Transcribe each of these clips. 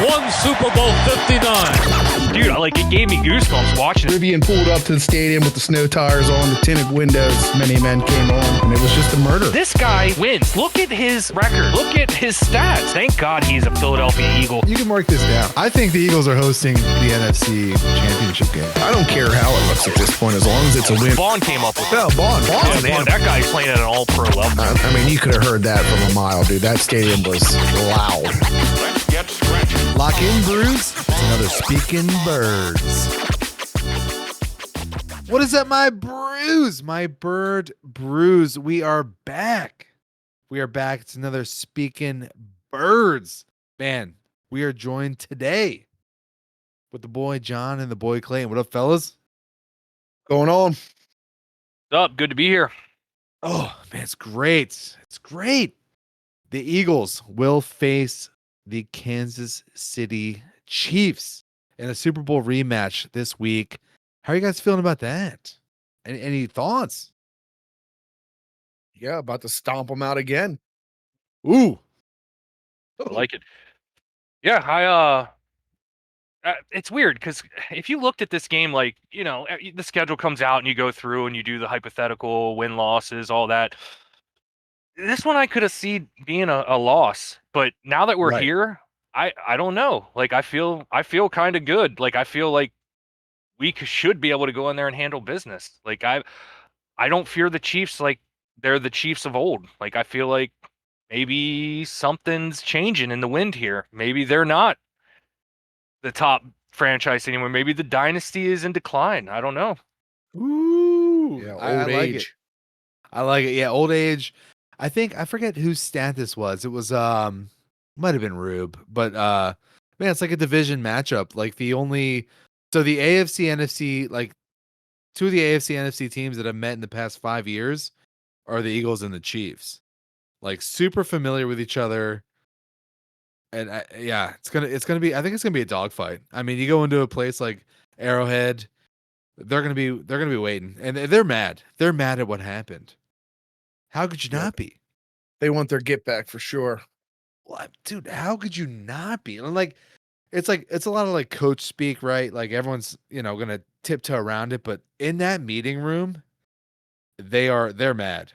won Super Bowl 59. Dude, it gave me goosebumps watching it. Rivian pulled up to the stadium with the snow tires on, the tinted windows. Many men came on, and it was just a murder. This guy wins. Look at his record. Look at his stats. Thank God he's a Philadelphia Eagle. You can mark this down. I think the Eagles are hosting the NFC Championship game. I don't care how it looks at this point, as long as it's a win. Vaughn came up with No, Bond. that guy's playing at an all-pro level. I mean, you could have heard that from a mile, dude. That stadium was loud. Let's get stretching. Lock in, Bruce. It's another Speaking Birds. What is up, my brews? My bird brews. We are back. We are back. It's another Speaking Birds. Man, we are joined today with the boy John and the boy Clayton. What up, fellas? Going on. What's up? Good to be here. Oh, man, it's great. It's great. The Eagles will face the Kansas City Chiefs in a Super Bowl rematch this week. How are you guys feeling about that? Any thoughts? Yeah, about to stomp them out again. Ooh. I like it. Yeah, it's weird because if you looked at this game, the schedule comes out and you go through and you do the hypothetical win losses, all that. This one I could have seen being a loss, but now that we're Right. here, I don't know. I feel kind of good. I feel like we should be able to go in there and handle business. I don't fear the Chiefs like they're the Chiefs of old. I feel like maybe something's changing in the wind here. Maybe they're not the top franchise anymore. Maybe the dynasty is in decline. I don't know. Ooh. Yeah, I old like it. age. I like it. Yeah, old age. I forget whose stat this was. It was might have been Rube, but man, it's like a division matchup. So the AFC NFC, two of the AFC NFC teams that have met in the past 5 years are the Eagles and the Chiefs. Super familiar with each other. And it's gonna be. I think it's gonna be a dogfight. I mean, you go into a place like Arrowhead, they're gonna be waiting, and they're mad. They're mad at what happened. How could you not be? They want their get back for sure. Well, dude, how could you not be? And it's a lot of coach speak, right? Everyone's gonna tiptoe around it, but in that meeting room, they're mad.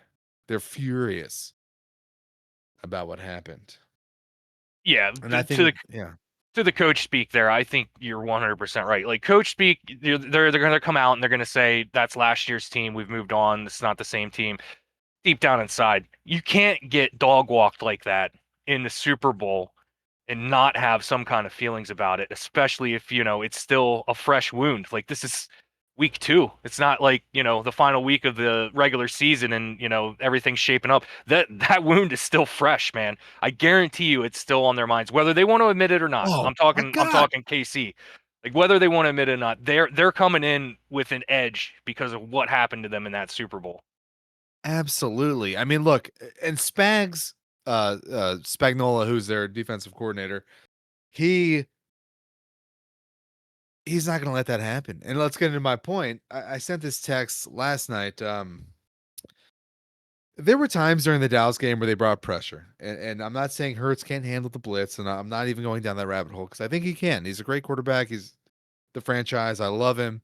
They're furious about what happened. Yeah, And I think to the coach speak there, I think you're 100% right. Coach speak, they're going to come out and they're going to say that's last year's team. We've moved on. It's not the same team. Deep down inside, you can't get dog walked like that in the Super Bowl and not have some kind of feelings about it, especially if it's still a fresh wound. This is week 2. It's not the final week of the regular season and everything's shaping up. That wound is still fresh, man. I guarantee you it's still on their minds, whether they want to admit it or not. Oh, I'm talking KC. Whether they want to admit it or not, they're coming in with an edge because of what happened to them in that Super Bowl. absolutely. I mean, look, and Spagnuolo, who's their defensive coordinator, he's not going to let that happen. And let's get into my point. I sent this text last night. There were times during the Dallas game where they brought pressure, and I'm not saying Hurts can't handle the blitz, and I'm not even going down that rabbit hole because I think he can. He's a great quarterback. He's the franchise. I love him.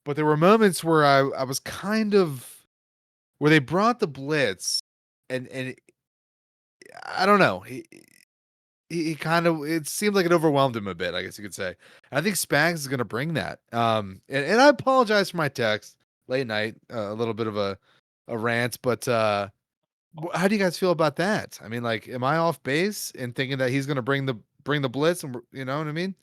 But there were moments where I was kind of where they brought the blitz, and I don't know. He kind of, it seemed like it overwhelmed him a bit, I guess you could say. I think Spags is going to bring that. And I apologize for my text late night, a little bit of a rant, but how do you guys feel about that? I mean, am I off base in thinking that he's going to bring the blitz, and you know what I mean?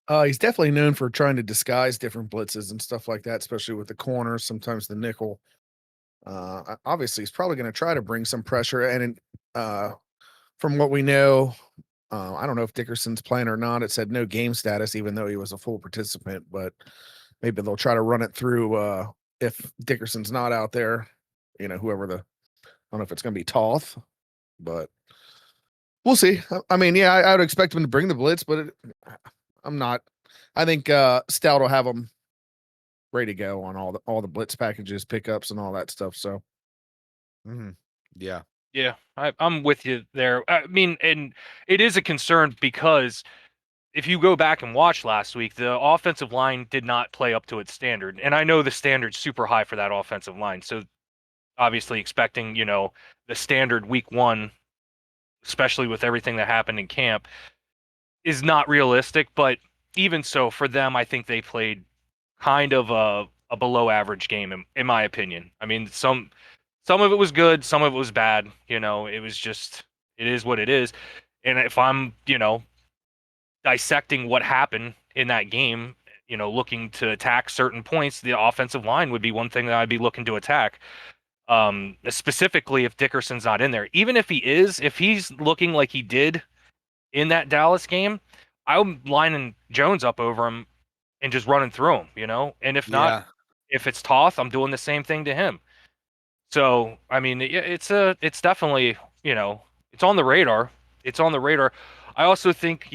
He's definitely known for trying to disguise different blitzes and stuff like that, especially with the corners, sometimes the nickel. Obviously, he's probably going to try to bring some pressure. And from what we know, I don't know if Dickerson's playing or not. It said no game status, even though he was a full participant. But maybe they'll try to run it through if Dickerson's not out there. Whoever I don't know if it's going to be Toth, but we'll see. I mean, yeah, I would expect him to bring the blitz, but I'm not. I think Stout will have them ready to go on all the blitz packages, pickups, and all that stuff. So, Yeah. Yeah, I'm with you there. I mean, and it is a concern because if you go back and watch last week, the offensive line did not play up to its standard. And I know the standard's super high for that offensive line. So obviously expecting, the standard week 1, especially with everything that happened in camp, is not realistic, but even so for them, I think they played kind of a below average game in my opinion. I mean, some of it was good, some of it was bad. It was just it is what it is. And if I'm, dissecting what happened in that game, looking to attack certain points, the offensive line would be one thing that I'd be looking to attack. Specifically if Dickerson's not in there. Even if he is, if he's looking like he did in that Dallas game, I'm lining Jones up over him and just running through him. And if not, Yeah. if it's Toth, I'm doing the same thing to him. So, I mean, it's definitely, it's on the radar. It's on the radar. I also think,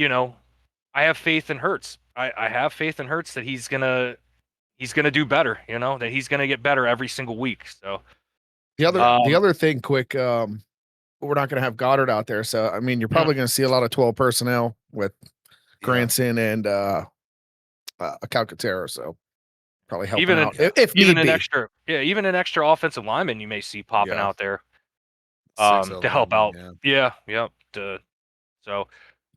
I have faith in Hurts. I have faith in Hurts that he's gonna do better, that he's gonna get better every single week. So The um other thing, quick, we're not going to have Goddard out there, so I mean, you're mm, probably going to see a lot of 12 personnel with Yeah. Granson and Calcaterra, so probably helping even an out if even need an be. extra even an extra offensive lineman you may see popping Yeah. out there 6-0 to help lineman, out. yeah. Yeah. So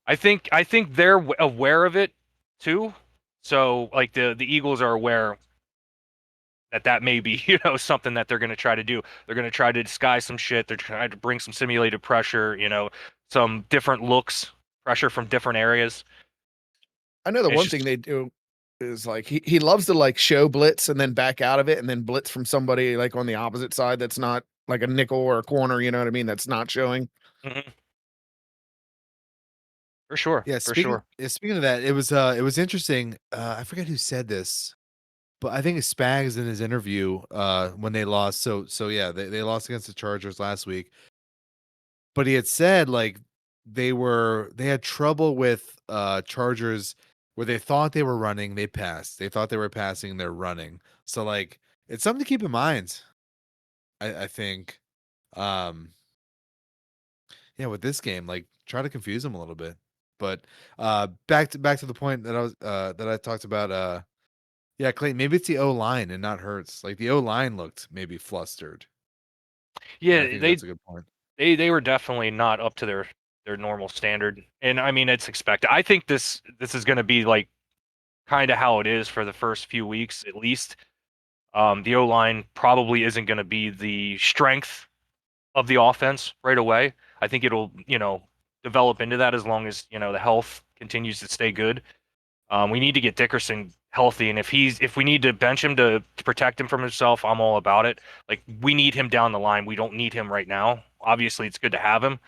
I think they're aware of it too. So like the Eagles are aware that may be, something that they're going to try to do. They're going to try to disguise some shit. They're trying to bring some simulated pressure, some different looks, pressure from different areas. I know the It's one thing just they do is like he loves to like show blitz and then back out of it and then blitz from somebody like on the opposite side that's not like a nickel or a corner, you know what I mean? That's not showing. mhm, for sure, Yeah, for sure. speaking of that, it was interesting. I forget who said this, but I think it's Spags in his interview when they lost. So yeah, they lost against the Chargers last week. But he had said like they had trouble with Chargers where they thought they were running, they passed. They thought they were passing, they're running. So like it's something to keep in mind. I think. Um yeah, with this game, like try to confuse them a little bit. But back to the point that I talked about yeah, Clayton, maybe it's the O line and not Hurts. Like the O line looked maybe flustered. And I Yeah, think that's a good point. they were definitely not up to their normal standard, and I mean it's expected. I think this is going to be like kind of how it is for the first few weeks at least. The O line probably isn't going to be the strength of the offense right away. I think it'll, develop into that as long as, the health continues to stay good. We need to get Dickerson healthy, and if we need to bench him to protect him from himself, I'm all about it. Like we need him down the line. We don't need him right now. Obviously, it's good to have him,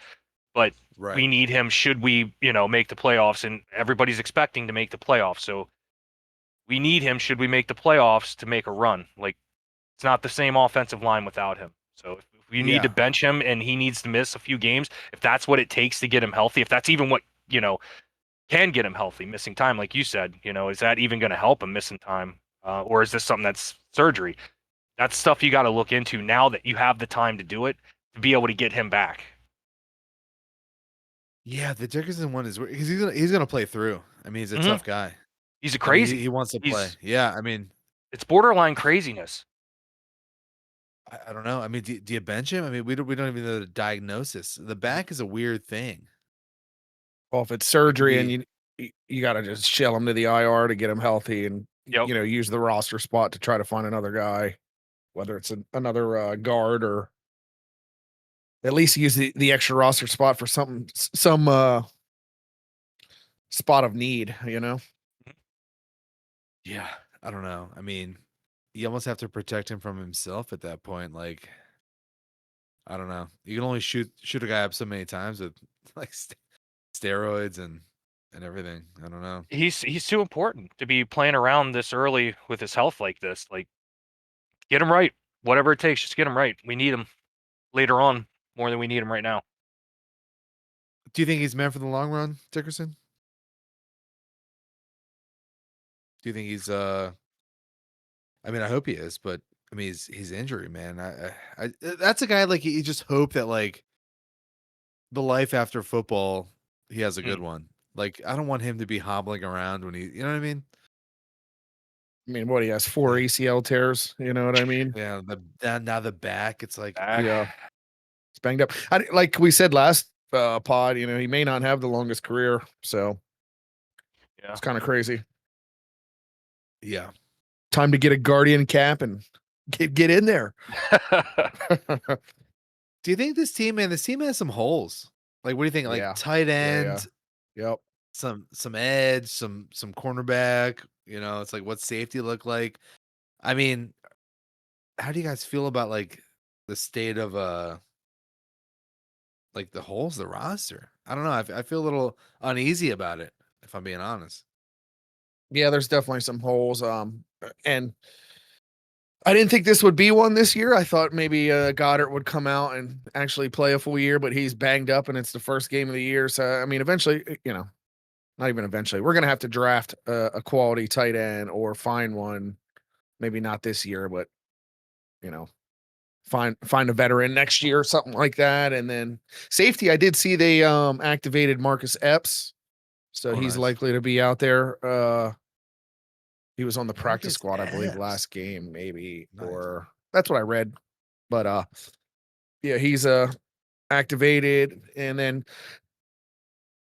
but Right. we need him should we, make the playoffs, and everybody's expecting to make the playoffs. So we need him should we make the playoffs to make a run. Like it's not the same offensive line without him. So if you need to Yeah. bench him and he needs to miss a few games, if that's what it takes to get him healthy, if that's even what, can get him healthy, missing time, like you said, is that even going to help him missing time? Or is this something that's surgery? That's stuff you got to look into now that you have the time to do it to be able to get him back. Yeah, the Dickerson one is because he's gonna play through. I mean, he's a hmm tough guy. He's a I mean, he crazy. wants to play. He's Yeah, I mean, it's borderline craziness. I don't know. I mean, do you bench him? I mean, we don't even know the diagnosis. The back is a weird thing. Well, if it's It could surgery and be you got to just shell him to the IR to get him healthy and Yep. use the roster spot to try to find another guy, whether it's another guard or at least use the extra roster spot for some spot of need, yeah. I don't know. I mean, you almost have to protect him from himself at that point. Like, I don't know. You can only shoot a guy up so many times with like steroids and everything. I don't know. He's too important to be playing around this early with his health like this. Like get him right. Whatever it takes, just get him right. We need him later on more than we need him right now. Do you think he's meant for the long run, Dickerson? Do you think he's I mean, I hope he is, but I mean, he's injury, man. I that's a guy like you just hope that like the life after football, he has a Mm. good one. Like, I don't want him to be hobbling around when you know what I mean? I mean, what he has 4 Yeah. ACL tears. You know what I mean? Yeah, now the back, it's like, Yeah, it's banged up. Like we said last pod, you know, he may not have the longest career, so Yeah. it's kind of crazy. yeah. Time to get a Guardian cap and get in there. Do you think this team has some holes? Like, what do you think? Like Yeah. tight Yeah, end, yeah. Yep. some edge, some cornerback. You know, it's like what's safety look like? I mean, how do you guys feel about like the state of like the holes, the roster? I don't know. I feel a little uneasy about it, if I'm being honest. Yeah, there's definitely some holes. And I didn't think this would be one this year. I thought maybe Goddard would come out and actually play a full year, but he's banged up and it's the first game of the year. So I mean, eventually, you know, not even eventually, we're gonna have to draft a quality tight end or find one. Maybe not this year, but you know, find a veteran next year or something like that. And then safety, I did see they activated Marcus Epps, so Oh, he's nice. likely to be out there. He was on the practice Marcus squad, I believe, Epps. last game, maybe, Nice. or that's what I read. But yeah, he's activated, and then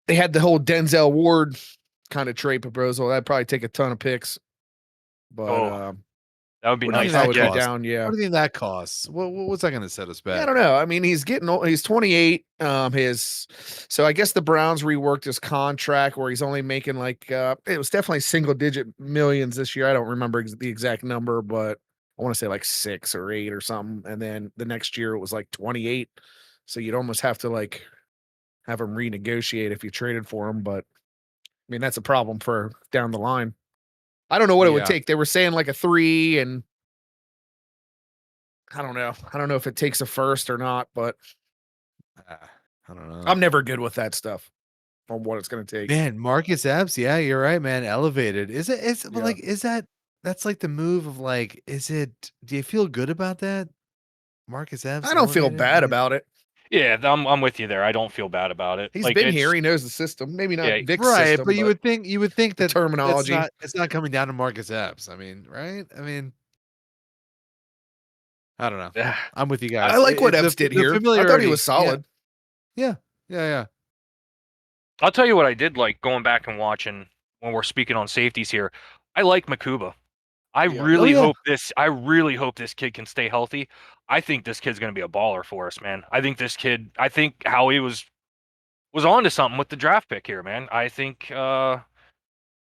they had the whole Denzel Ward kind of trade proposal. That'd probably take a ton of picks, but Oh, that would be What do you nice. think I that would Yeah. be costs? down. Yeah, What do you think that costs? What's that going to set us yeah, I back? don't know. I mean, he's getting old. He's 28. So I guess the Browns reworked his contract where he's only making like it was definitely single digit millions this year. I don't remember the exact number, but I want to say like 6 or 8 or something. And then the next year it was like 28. So you'd almost have to like have him renegotiate if you traded for him. But I mean, that's a problem for down the line. I don't know what it would Yeah. take. They were saying like a 3, and I don't know. I don't know if it takes a first or not, but I don't know. I'm never good with that stuff on what it's going to take. Man, Marcus Epps, yeah, you're right, man. Elevated. But Yeah. like, that's like the move of like, do you feel good about that? Marcus Epps I don't feel elevated? I bad mean, about it. Yeah, I'm with you there. I don't feel bad about it. He's Like been here. it's He knows the system. Maybe not yeah, Vic's right, system, but but you would think the that terminology. it's not coming down to Marcus Epps. I mean, right? I mean, I don't know. I'm with you I guys. like what Epps did The here. I thought he was familiarity. Yeah. solid. Yeah. Yeah, yeah. I'll tell you what I did like going back and watching when we're speaking on safeties here. I like Makuba. I Yeah. really yeah. hope this kid can stay healthy. I think this kid's going to be a baller for us, man. I think Howie was on to something with the draft pick here, man. I think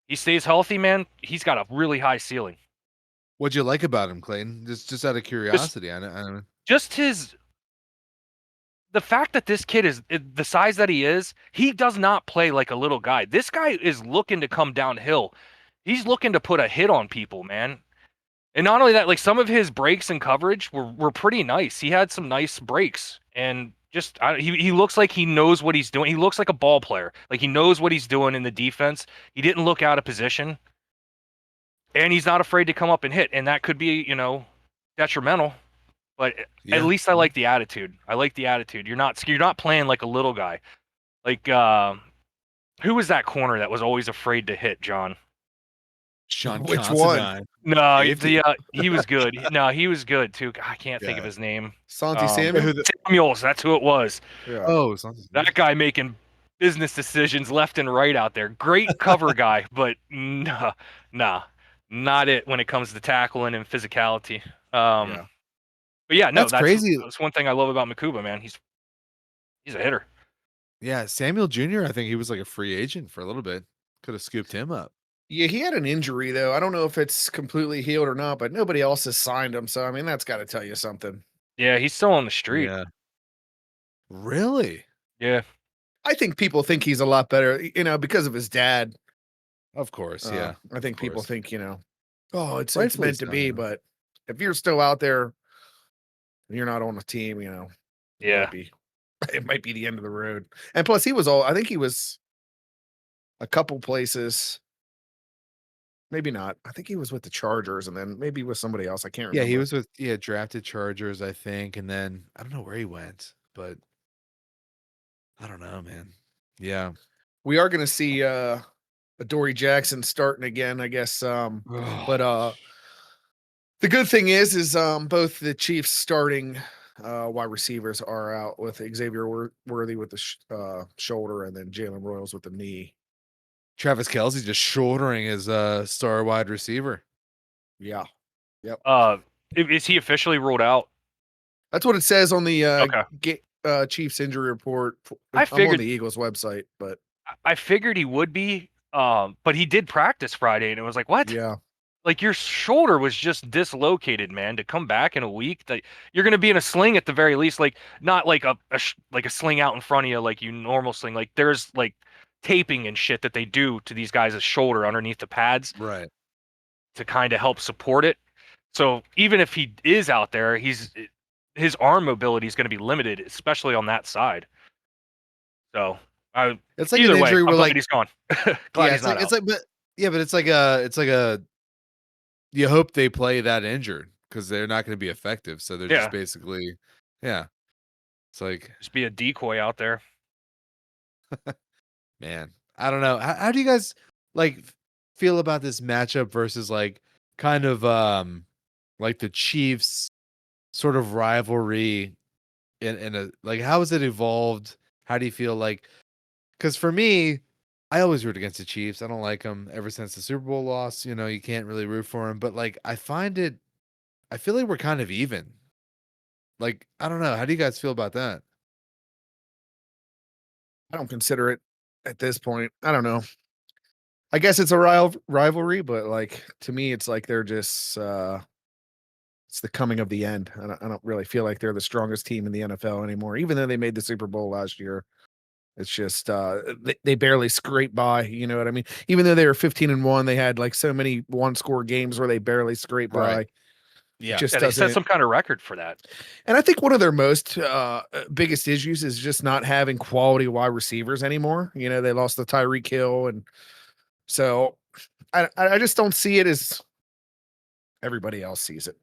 he stays healthy, man. He's got a really high ceiling. What'd you like about him, Clayton? Just out of Just curiosity. I know. just the fact that this kid is the size that he does not play like a little guy. This guy is looking to come downhill. He's looking to put a hit on people, man. And not only that, like some of his breaks and coverage were pretty nice. He had some nice breaks, and just he looks like he knows what he's doing. He looks like a ball player. Like he knows what he's doing in the defense. He didn't look out of position, and he's not afraid to come up and hit. And that could be, detrimental. But at Yeah. least I like the attitude. I like the attitude. You're not playing like a little guy. Like who was that corner that was always afraid to hit, John? Sean Which one? Considine. No, Safety. he was good. No, he was good too. I can't think of Yeah. his name. Santi Um, Samuel? Samuels, that's who it was. Yeah. Oh, something. That guy making business decisions left and right out there. Great cover guy, but nah, not it when it comes to tackling and physicality. Yeah. But yeah, no, That's crazy. that's one thing I love about Makuba, man. He's a hitter. Yeah, Samuel Jr., I think he was like a free agent for a little bit. Could have scooped him up. Yeah, he had an injury though. I don't know if it's completely healed or not, but nobody else has signed him. So I mean, that's got to tell you something. Yeah, he's still on the street. Yeah. Really? Yeah. I think people think he's a lot better, because of his dad. Of course, yeah. I think people course. think, oh, it's Rightfully meant to so, be, yeah. but if you're still out there and you're not on a team, it Yeah. might be it might be the end of the road. And plus I think he was a couple places. Maybe not. I think he was with the Chargers and then maybe with somebody else. I can't remember. Yeah, he was with drafted Chargers, I think, and then I don't know where he went, but I don't know, man. Yeah. We are going to see Adoree Jackson starting again, I guess. But the good thing is both the Chiefs starting wide receivers are out with Xavier Worthy with the shoulder and then Jalen Royals with the knee. Travis Kelce just shouldering his star wide receiver. Yeah. Yep. Is he officially ruled out? That's what it says on the Okay. Chiefs injury report. I I'm on figured the Eagles website, but I figured he would be. But he did practice Friday, and it was like, what? yeah. Like your shoulder was just dislocated, man. To come back in a week, that you're going to be in a sling at the very least, like not like like a sling out in front of you like you normal sling. Like there's like taping and shit that they do to these guys' shoulder underneath the pads Right. to kind of help support it. So even if he is out there, his arm mobility is going to be limited, especially on that side. So It's like an either way, injury I'm where glad like he's gone. Glad yeah, he's not it's out. like but yeah, but it's like a you hope they play that injured because they're not going to be effective. So they're just Yeah, basically yeah. It's like, just be a decoy out there. man, I don't know. How do you guys like feel about this matchup versus like kind of like the Chiefs sort of rivalry in a like how has it evolved? How do you feel like because for me, I always root against the Chiefs. I don't like them ever since the Super Bowl loss. You know, you can't really root for them. But like, I feel like we're kind of even. Like, I don't know. How do you guys feel about that? I don't consider it at this point. I don't know. I guess it's a rivalry, but like to me, it's like they're just it's the coming of the end. I don't really feel like they're the strongest team in the NFL anymore, even though they made the Super Bowl last year. It's just they barely scraped by. You know what I mean? Even though they were 15-1, they had like so many one score games where they barely scraped Right. by. It Yeah. just Yeah, they set doesn't. some kind of record for that. And I think one of their most biggest issues is just not having quality wide receivers anymore. You know, they lost the Tyreek Hill, and so I just don't see it as everybody else sees it.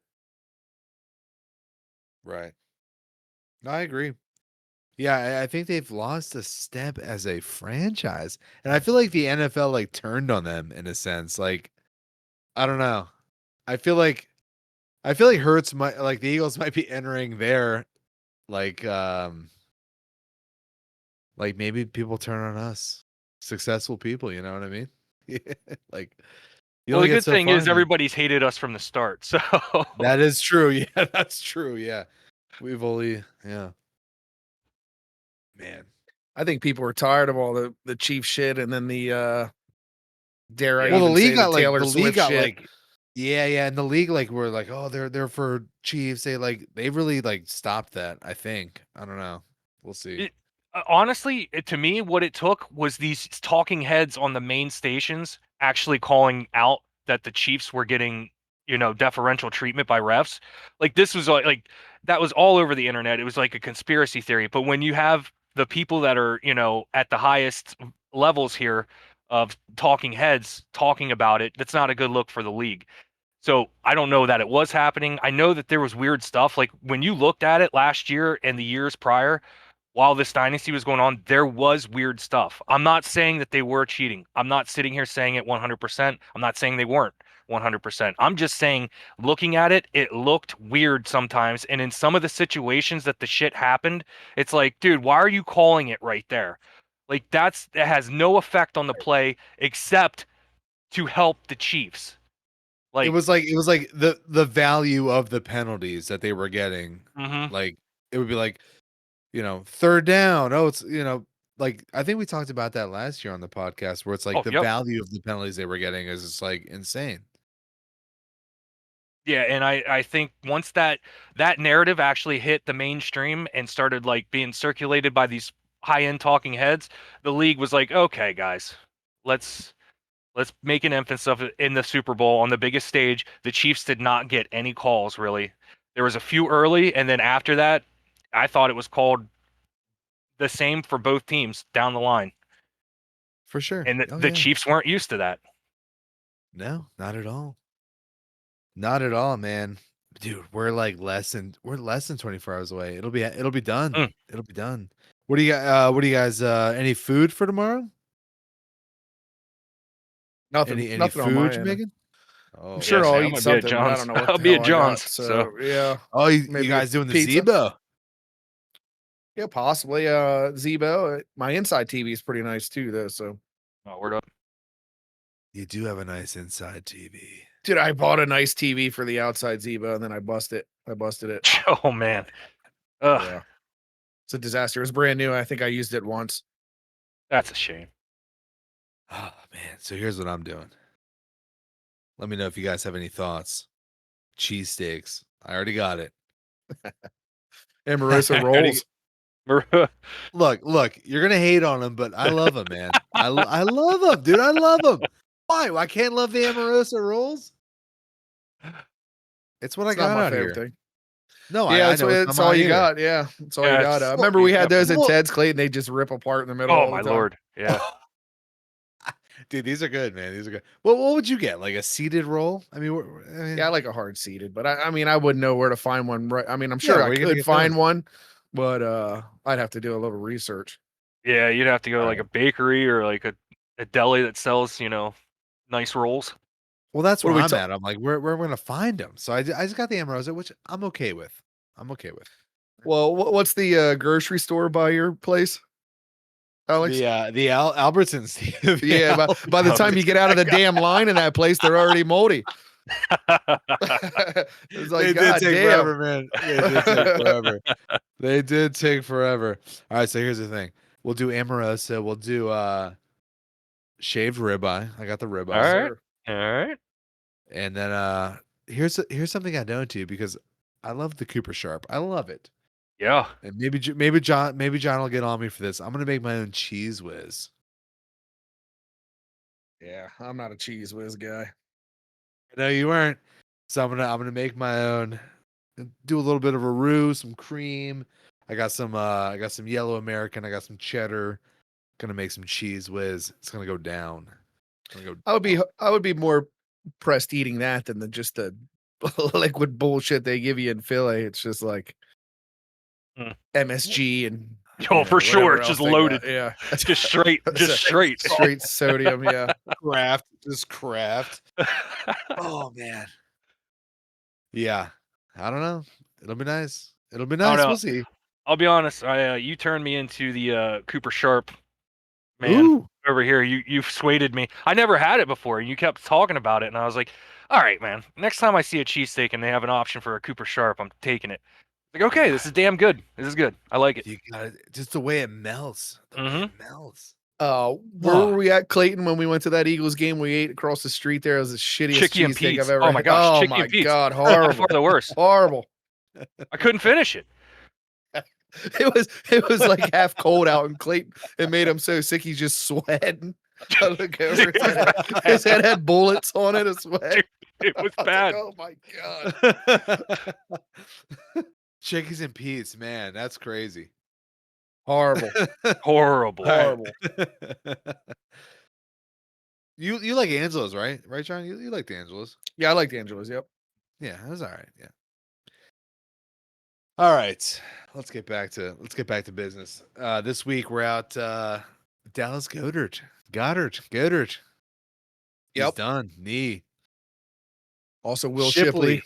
Right. I agree. Yeah, I think they've lost a step as a franchise. And I feel like the NFL like turned on them in a sense. Like, I don't know. I feel like Hurts might like the Eagles might be entering their like like maybe people turn on us. Successful people, you know what I mean? Like you Well, only the get good so thing far is in the everybody's hated us from the start. So That is true. Yeah, that's true. Yeah. We've only yeah. Man. I think people are tired of all the Chief shit and then the dare I Well, yeah, even say the Taylor the league Swift got shit. like yeah, yeah, and the league like were like, "Oh, they're for Chiefs." They really like stopped that, I think. I don't know. We'll see. honestly, to me, what it took was these talking heads on the main stations actually calling out that the Chiefs were getting, deferential treatment by refs. Like this was like that was all over the internet. It was like a conspiracy theory. But when you have the people that are, at the highest levels here of talking heads talking about it, that's not a good look for the league. So I don't know that it was happening. I know that there was weird stuff. Like when you looked at it last year and the years prior, while this dynasty was going on, there was weird stuff. I'm not saying that they were cheating. I'm not sitting here saying it 100%. I'm not saying they weren't 100%. I'm just saying, looking at it, it looked weird sometimes. And in some of the situations that the shit happened, it's like, dude, why are you calling it right there? Like that has no effect on the play except to help the Chiefs. Like, It was like the value of the penalties that they were getting. mhm. Like it would be like, third down. Oh, it's, like I think we talked about that last year on the podcast where it's like Oh, the yep. value of the penalties they were getting is just like insane. Yeah, and I think once that narrative actually hit the mainstream and started like being circulated by these high-end talking heads, the league was like, "Okay, guys, let's let's make an emphasis of it in the Super Bowl on the biggest stage." The Chiefs did not get any calls really. There was a few early, and then after that, I thought it was called the same for both teams down the line, For sure. and the, Oh the yeah. Chiefs weren't used to that. No, not at all. Not at all, man. Dude, we're less than 24 hours away. It'll be done. Mm. It'll be done. What do you got? What do you guys? Any food for tomorrow? Nothing, Any nothing on my food you end. making? I'm Oh, sure Yes, I'll man. I'm eat gonna be at something, but I don't John's. know what I'll the be hell at I got. John's. So yeah, oh, you maybe a guys doing the pizza. Zebo? Yeah, possibly. Zebo. My inside TV is pretty nice too, though. So, Oh, word up. You do have a nice inside TV. dude, I bought a nice TV for the outside Zebo, and then I busted it. Oh man. Ugh, Yeah, it's a disaster. It was brand new. I think I used it once. that's a shame. Oh man. So here's what I'm doing. Let me know if you guys have any thoughts. Cheesesteaks. I already got it. Amorosa I already- rolls. Look, you're gonna hate on them, but I love them, man. I love them, dude. I love them. Why? I can't love the Amorosa rolls. It's what I It's not got my out favorite here. thing. No, Yeah, I know it's it's not all mine you either. got. Yeah, it's all you Yeah, got. it's- Remember we had those at Well- Ted's Clayton. They just rip apart in the middle Oh all my the time. lord. Yeah. Dude, these are good, man. These are good. Well, what would you get? Like a seeded roll? I mean, Yeah, I like a hard seated, but I mean, I wouldn't know where to find one. Right? I mean, I'm Yeah, sure where I you gonna could get find those? one, but I'd have to do a little research. Yeah, you'd have to go to like a Alright. bakery or like a deli that sells, nice rolls. Well, that's What where are we I'm ta- at. I'm like, where we're gonna find them. So I just got the Amorosa, which I'm okay with. I'm okay with. Well, what's the grocery store by your place, Alex? The Albertsons. the Yeah, by the time you get out of the damn line in that place, they're already moldy. It's like, They did God take damn. forever, man. They did take forever. They did take forever. All right, so here's the thing. We'll do Amorosa. We'll do shaved ribeye. I got the ribeye. All right. Sir. All right. And then here's something I don't do because I love the Cooper Sharp. I love it. Yeah. And maybe John will get on me for this. I'm gonna make my own cheese whiz. Yeah, I'm not a cheese whiz guy. No, you weren't. So I'm gonna make my own. Do a little bit of a roux, some cream. I got some yellow American. I got some cheddar. Gonna make some cheese whiz. It's gonna go down. I would be more pressed eating that than just the liquid bullshit they give you in Philly. It's just like Mm. MSG and Oh, for sure. whatever It's else just they got. loaded. Yeah, Just straight. Just straight. straight sodium. Yeah, Craft, just craft. Oh man. Yeah. I don't know. It'll be nice. It'll be I don't nice. know. We'll see. I'll be honest. You turned me into the Cooper Sharp man Ooh. over here. You've swayed me. I never had it before, and you kept talking about it, and I was like, all right, man. Next time I see a cheesesteak and they have an option for a Cooper Sharp, I'm taking it. Like, okay, this is damn good. This is good. I like it. You got it. Just the way it melts. The way it melts. where were we at, Clayton, when we went to that Eagles game? We ate across the street there. It was the shittiest Chicky and cheesesteak Pete's. I've ever Oh my had. gosh, Oh Chicky my and Pete's. God, By horrible, far the worst. horrible. I couldn't finish it. It was like half cold out, and Clayton, it made him so sick he's just sweating. I look over, his head had bullets on it of sweat. It was I was bad. like, oh my God, Chickies and Pete's, man, that's crazy. horrible, Horrible. horrible. You like Angelo's, right? Right, John? You like the Angelo's. Yeah, I like the Angelos. Yep. Yeah, it was all right. Yeah. All right. Let's get back to business. This week we're out Dallas Goddard. He's Yep. done. Knee. Also, Will Shipley.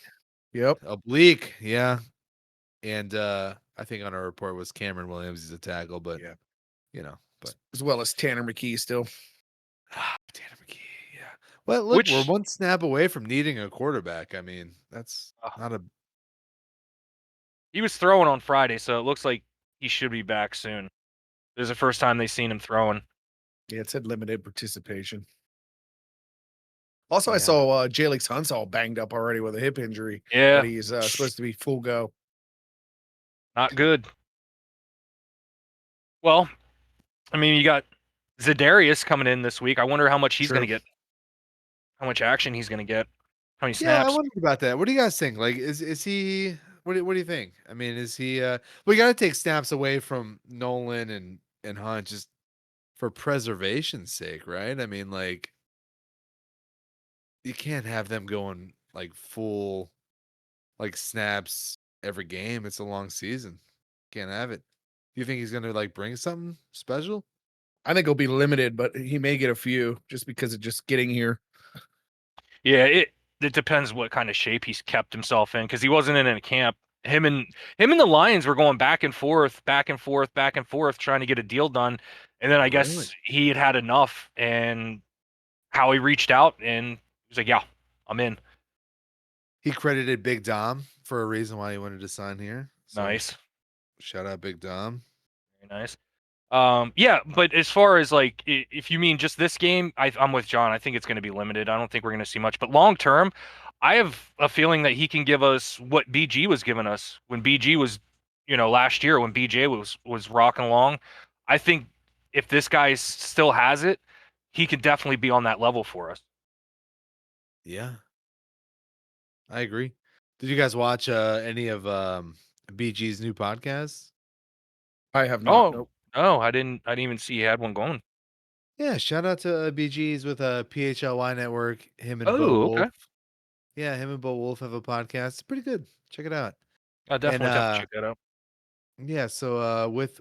Yep. Oblique. Yeah. And I think on our report was Cameron Williams. He's a tackle, but Yeah. but As well as Tanner McKee still. Tanner McKee. Yeah. Well, look, Which- we're one snap away from needing a quarterback. I mean, that's Oh. not a He was throwing on Friday, so it looks like he should be back soon. This is the first time they've seen him throwing. Yeah, it said limited participation. Also, I Yeah. saw Jalix Hunt's all banged up already with a hip injury. Yeah, But he's supposed to be full go. not good. Well, I mean, you got Zedarius coming in this week. I wonder how much he's True. going to get, how much action he's going to get, how many Yeah, I snaps. wondered about that. What do you guys think? Like, is he? What do you think? I mean, is he? We got to take snaps away from Nolan and Hunt just for preservation's sake, right? I mean, like, you can't have them going like full, like snaps every game. It's a long season. Can't have it. Do you think he's gonna like bring something special? I think he'll be limited, but he may get a few just because of just getting here. Yeah, it depends what kind of shape he's kept himself in because he wasn't in a camp. Him and the Lions were going back and forth, back and forth, back and forth, trying to get a deal done. And then I Really? guess he had had enough, and Howie reached out and he was like, "Yeah, I'm in." He credited Big Dom for a reason why he wanted to sign here. So Nice, shout out Big Dom. very nice. Yeah, but as far as like if you mean just this game, I'm with John. I think it's going to be limited. I don't think we're going to see much. But long term, I have a feeling that he can give us what BG was giving us when BG was, last year when BJ was rocking along. I think if this guy still has it, he could definitely be on that level for us. Yeah, I agree. Did you guys watch any of BG's new podcasts? I have not. Oh Nope. no, I didn't even see he had one going. Yeah, shout out to BG's with PHLY Network. Him and Bo Oh, okay. Wolf. Yeah, him and Bo Wolf have a podcast. It's pretty good. Check it out. I And definitely have to check that out. yeah, so with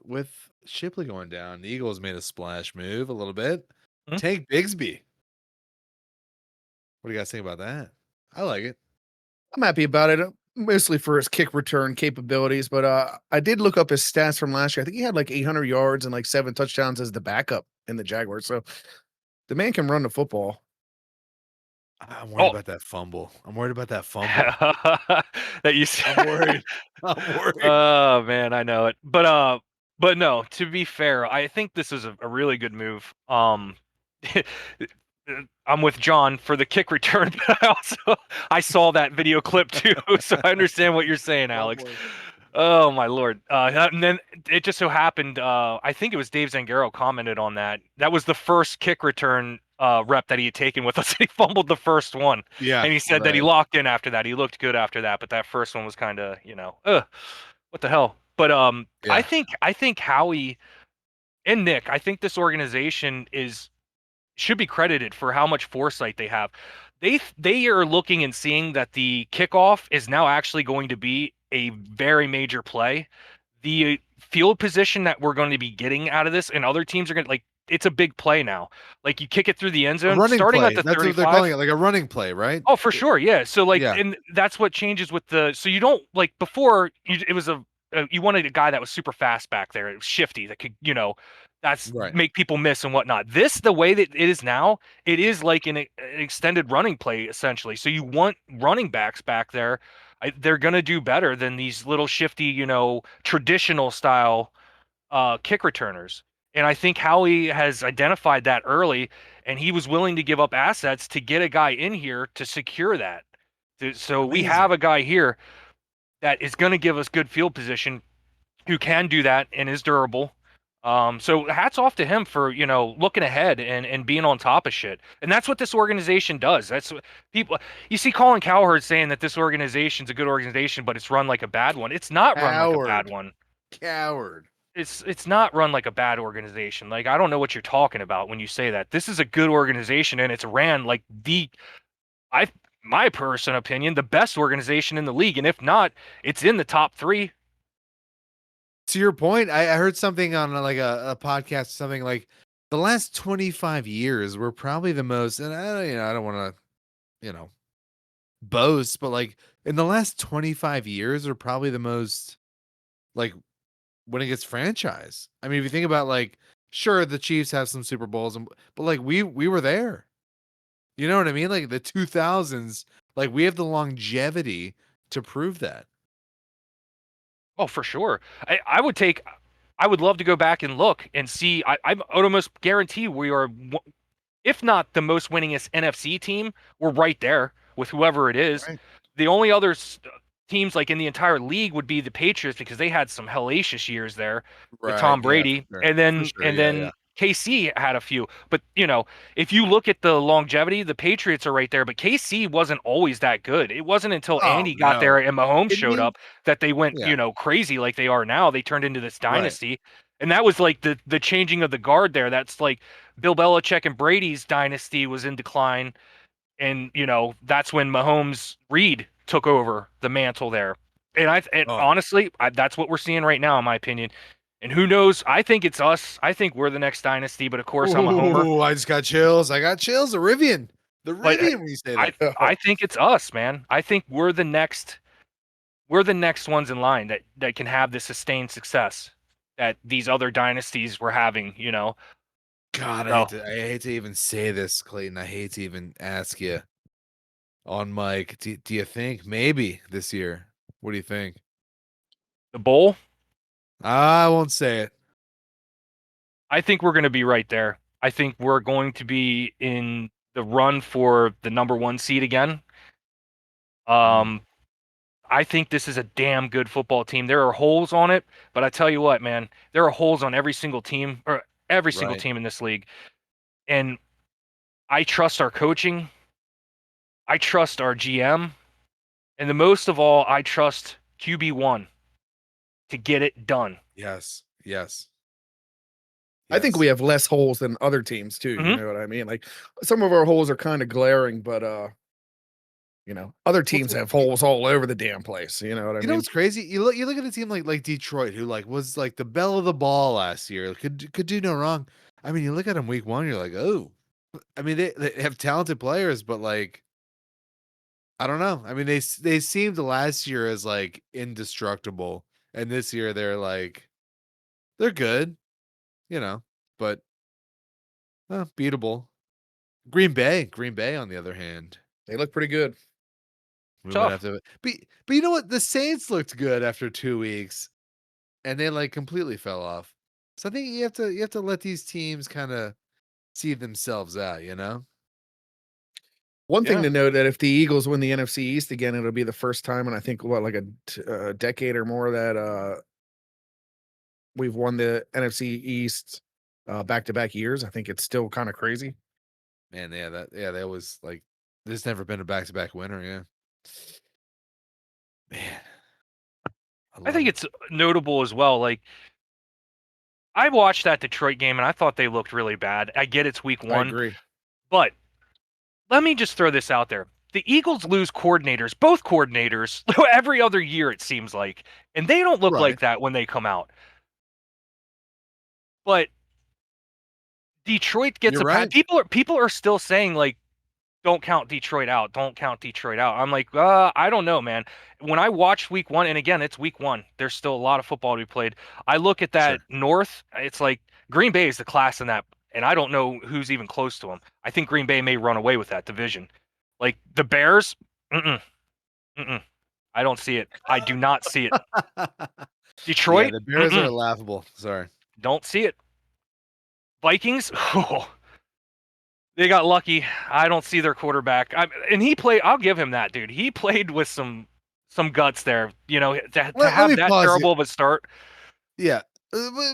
Shipley going down, the Eagles made a splash move a little bit. Hmm? Tank Bigsby. What do you guys think about that? I like it. I'm happy about it, mostly for his kick return capabilities. But I did look up his stats from last year. I think he had like 800 yards and like 7 touchdowns as the backup in the Jaguars. So the man can run the football. I'm worried Oh, about that fumble. I'm worried about that fumble. that you said. I'm worried. I'm worried. Oh man, I know it. But no, to be fair, I think this is a really good move. I'm with John for the kick return, but I saw that video clip too, so I understand what you're saying, One Alex. more. Oh my lord. And then it just so happened, I think it was Dave Zangaro commented on that. That was the first kick return rep that he had taken with us. He fumbled the first one. Yeah, And he said that he right. locked in after that. He looked good after that, but that first one was kind of, what the hell? But I Yeah. think Howie and Nick, I think this organization should be credited for how much foresight they have. They are looking and seeing that the kickoff is now actually going to be a very major play. The field position that we're going to be getting out of this, and other teams are going to like. It's a big play now. Like you kick it through the end A zone, running starting at play. the That's what they're 35. calling it, like a running play, right? Oh, for sure, yeah. So like, Yeah, and that's what changes with so you don't like before. It was you wanted a guy that was super fast back there. It was shifty that could, that's right. make people miss and whatnot. This the way that it is now, it is like an extended running play essentially. So you want running backs back there. They're gonna do better than these little shifty, traditional style kick returners. And I think Howie has identified that early, and he was willing to give up assets to get a guy in here to secure that. So we Amazing. have a guy here that is going to give us good field position, who can do that and is durable. So hats off to him for looking ahead and being on top of shit. And that's what this organization does. That's what people. You see Colin Cowherd saying that this organization's a good organization, but it's run like a bad one. It's not run like a bad Coward. one. Coward. It's not run like a bad organization. Like I don't know what you're talking about when you say that. This is a good organization and it's ran like I my personal opinion, the best organization in the league. And if not, it's in the top 3. To your point, I heard something on like a podcast, something like the last 25 years were probably the most, and I don't want to, boast, but like in the last 25 years are probably the most like when it gets franchise. I mean, if you think about like, sure, the Chiefs have some Super Bowls, but like we were there. You know what I mean? Like the 2000s, like we have the longevity to prove that. Oh, for sure. I would love to go back and look and see. I would almost guarantee we are, if not the most winningest NFC team, we're right there with whoever it is. Right. The only other teams like in the entire league would be the Patriots because they had some hellacious years there with Right. Tom Yeah, Brady, for sure. and For then sure. and Yeah. Yeah. then KC had a few. But if you look at the longevity, the Patriots are right there. But KC wasn't always that good. It wasn't until Oh Andy got there no. and Mahomes Kidding showed me? up that they went Yeah. crazy like they are now. They turned into this Right. dynasty. And that was like the changing of the guard there. That's like Bill Belichick and Brady's dynasty was in decline, and that's when Mahomes Reed took over the mantle there. And Oh, honestly, that's what we're seeing right now, in my opinion. And who knows? I think it's us. I think we're the next dynasty, but of course I'm a homer. Ooh, I just got chills. I got chills. The Rivian. The But Rivian when you say I that. I think it's us, man. I think we're the next ones in line that can have the sustained success that these other dynasties were having, you know. God, So I hate to even say this, Clayton. I hate to even ask you on Mike. Do you think maybe this year? What do you think? the bowl, I won't say it. I think we're gonna be right there. I think we're going to be in the run for the number one seed again. Mm, Um, I think this is a damn good football team. There are holes on it, but I tell you what, man, there are holes on every single team or every single right. team in this league. And I trust our coaching. I trust our GM. And the most of all, I trust QB1 to get it done. Yes. Yes. I think Yes. we have less holes than other teams too. You Mhm. know what I mean? Like some of our holes are kind of glaring, but other Well, teams have holes all over the damn place. You know what I you know mean? what's crazy? You look at a team like Detroit, who like was like the belle of the ball last year, could do no wrong. I mean, you look at them week one, you're like, oh. I mean, they have talented players, but like, I don't know. I mean, they seemed last year as like indestructible, and this year they're like they're good, you know, but beatable. Green Bay, on the other hand, They look pretty good. we might have Tough. to. But you know what? The Saints looked good after 2 weeks, and they like completely fell off. So I think you have to let these teams kind of see themselves out, you know. One thing Yeah. to note that if the Eagles win the NFC East again, it'll be the first time in I think what like a decade or more that we've won the NFC East back to back years. I think it's still kind of crazy. Man, they always like. There's never been a back to back winner, yeah. Man, I I love think it. it's notable as well. Like, I watched that Detroit game and I thought they looked really bad. I get it's week I one, agree. but let me just throw this out there. The Eagles lose coordinators, both coordinators, every other year, it seems like. And they don't look Right. like that when they come out. But Detroit gets You're a pat. right. People are still saying like, don't count Detroit out. Don't count Detroit out. I'm like, I don't know, man. When I watched week one, and again, it's week one. There's still a lot of football to be played. I look at that Sure. North. It's like Green Bay is the class in that, and I don't know who's even close to them. I think Green Bay may run away with that division. Like the Bears, mm-mm, mm-mm. I don't see it. I do not see it. Yeah, Detroit, the Bears are mm-mm, laughable. Sorry. don't see it. Vikings, oh, they got lucky. I don't see their quarterback. And he played. I'll give him that, dude. He played with some guts there. You know, to Let have me that pause you. terrible of a start. Yeah.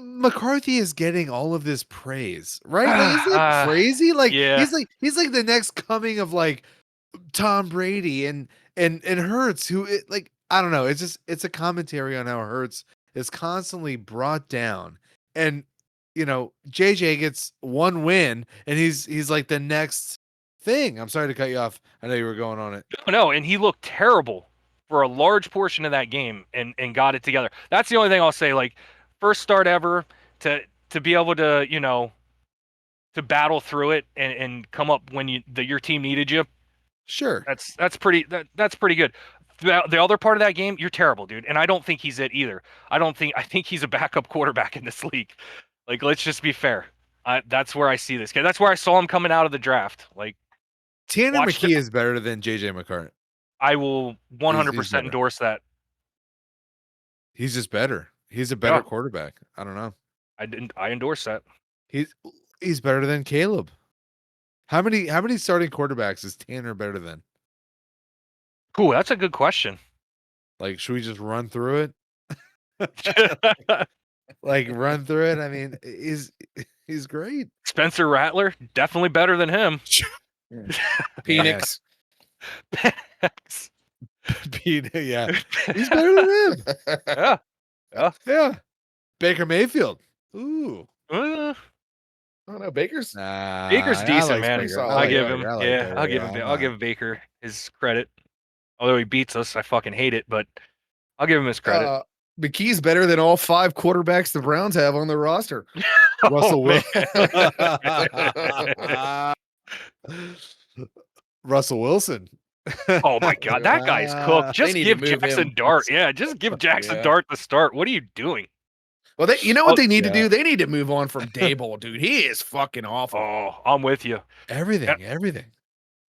McCarthy is getting all of this praise, right? Like, isn't that crazy? Like Yeah. he's like the next coming of like Tom Brady and Hurts, who like I don't know. It's just it's a commentary on how Hurts is constantly brought down, and JJ gets one win, and he's like the next thing. I'm sorry to cut you off. I know you were going on it. No, and he looked terrible for a large portion of that game and got it together. That's the only thing I'll say. Like, first start ever to be able to, to battle through it and come up when your team needed you. Sure. That's pretty good. The other part of that game, you're terrible, dude. And I don't think he's it either. I think he's a backup quarterback in this league. Like, let's just be fair. That's where I see this guy. That's where I saw him coming out of the draft. Like, Tanner watched it. McKee is better than JJ McCarthy. I will He's 100% better. endorse that. He's just better. He's a better Yeah, quarterback. I don't know. I endorse that. He's he's better than Caleb. How many starting quarterbacks is Tanner better than? Cool. That's a good question. Like, should we just run through it? Like, run through it. I mean, he's great. Spencer Rattler, definitely better than him. Mm. Man, Penix. Pete, yeah, he's better than him. Yeah, yeah. Yeah, Baker Mayfield. Ooh, Uh, I don't know. Baker's Baker's I decent, like man. pretty Baker. I solid. I like give Yeah. him. Baker. I like Yeah, Baker. Yeah, I'll give Baker his credit. Although he beats us, I fucking hate it, but I'll give him his credit. Uh, McKee's better than all 5 quarterbacks the Browns have on their roster. Russell man. Russell Wilson. Oh my God, that guy's cooked. Just need to give move Jackson him. Dart. Yeah, just give Jackson Yeah. Dart the start. What are you doing? Well, you know what they need to yeah. do? They need to move on from Dable, dude. He is fucking awful. Oh, I'm with you. Everything.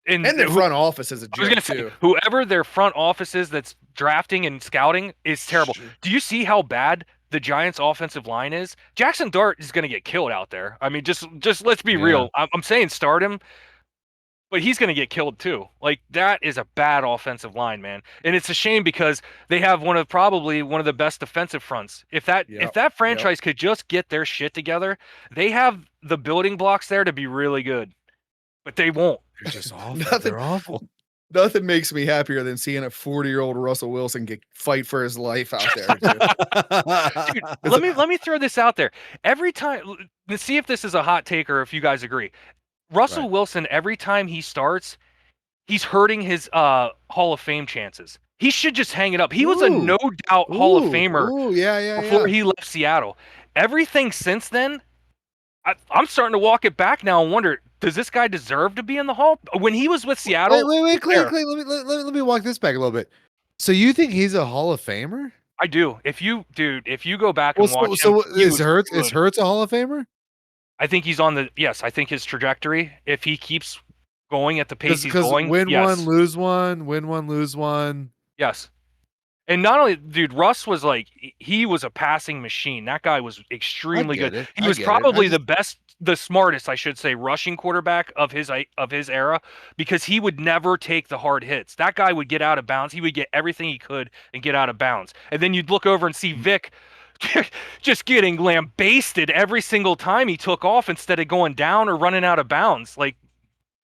And their front office is a I was joke, gonna say, too. whoever their front office is that's drafting and scouting is terrible. Do you see how bad the Giants' offensive line is? Jackson Dart is gonna get killed out there. I mean, just let's be Yeah. real. I'm saying start him, but he's gonna get killed too. Like that is a bad offensive line, man. And it's a shame because they have probably one of the best defensive fronts. If that franchise could just get their shit together, they have the building blocks there to be really good. But they won't. They're just awful. They're awful. Nothing makes me happier than seeing a 40-year-old Russell Wilson fight for his life out there. Dude, let me throw this out there. Every time, let's see if this is a hot take or if you guys agree. Russell Wilson, every time he starts, he's hurting his Hall of Fame chances. He should just hang it up. He was a no doubt Hall of Famer before he left Seattle. Everything since then, I'm starting to walk it back now and wonder, does this guy deserve to be in the Hall? When he was with Seattle, Wait, Clay, let me walk this back a little bit. So you think he's a Hall of Famer? I do. If you go back and watch him, is Hurts a Hall of Famer? I think he's on the I think his trajectory, if he keeps going at the pace he's going, win yes. one, lose one, win one, lose one. Yes. And not only, dude, Russ was like, he was a passing machine. That guy was extremely good. He was probably the best, the smartest, I should say, rushing quarterback of his era, because he would never take the hard hits. That guy would get out of bounds. He would get everything he could and get out of bounds. And then you'd look over and see Vic just getting lambasted every single time he took off instead of going down or running out of bounds. Like